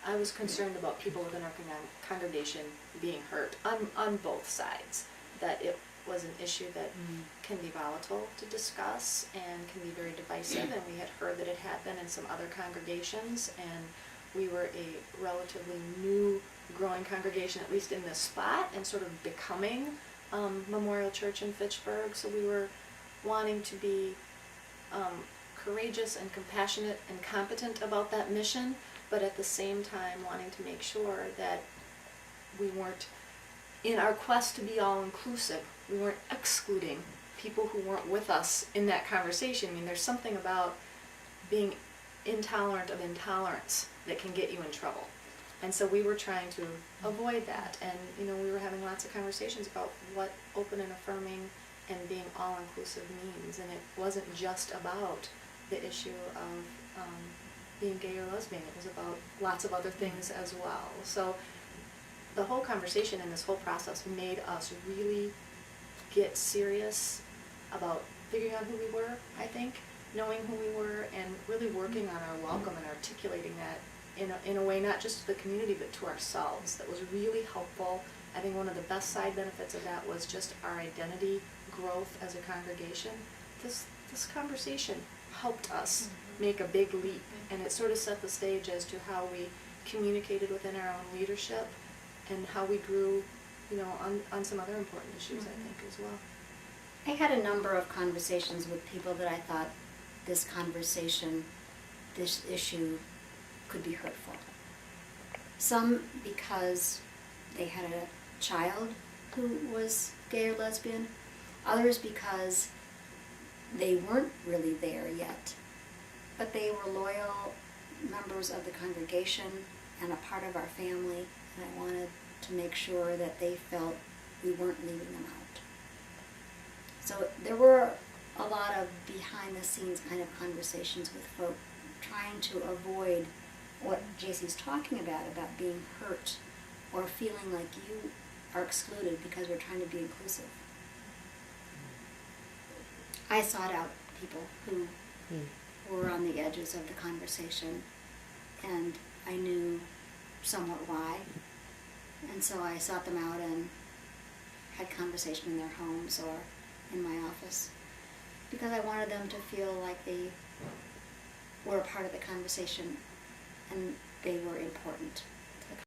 I was concerned about people within our congregation being hurt on both sides, that it was an issue that can be volatile to discuss and can be very divisive, and we had heard that it had been in some other congregations, and we were a relatively new growing congregation, at least in this spot, and sort of becoming Memorial Church in Fitchburg, so we were wanting to be courageous and compassionate and competent about that mission, but at the same time wanting to make sure that we weren't, in our quest to be all-inclusive, we weren't excluding people who weren't with us in that conversation. I mean, there's something about being intolerant of intolerance that can get you in trouble. And so we were trying to avoid that. And, you know, we were having lots of conversations about what open and affirming and being all-inclusive means. And it wasn't just about the issue of being gay or lesbian. It was about lots of other things as well. So the whole conversation and this whole process made us really get serious about figuring out who we were, I think, knowing who we were, and really working on our welcome and articulating that in a way not just to the community but to ourselves. That was really helpful. I think one of the best side benefits of that was just our identity growth as a congregation. This conversation helped us make a big leap, and it sort of set the stage as to how we communicated within our own leadership and how we grew, you know, on some other important issues, I think, as well. I had a number of conversations with people that I thought this conversation, this issue, could be hurtful. Some because they had a child who was gay or lesbian, others because they weren't really there yet, but they were loyal members of the congregation and a part of our family, and I wanted to make sure that they felt we weren't leaving them out. So there were a lot of behind-the-scenes kind of conversations with folk trying to avoid what JC's talking about being hurt or feeling like you are excluded because we're trying to be inclusive. I sought out people who were on the edges of the conversation, and I knew somewhat why, and so I sought them out and had conversation in their homes or in my office, because I wanted them to feel like they were a part of the conversation and they were important.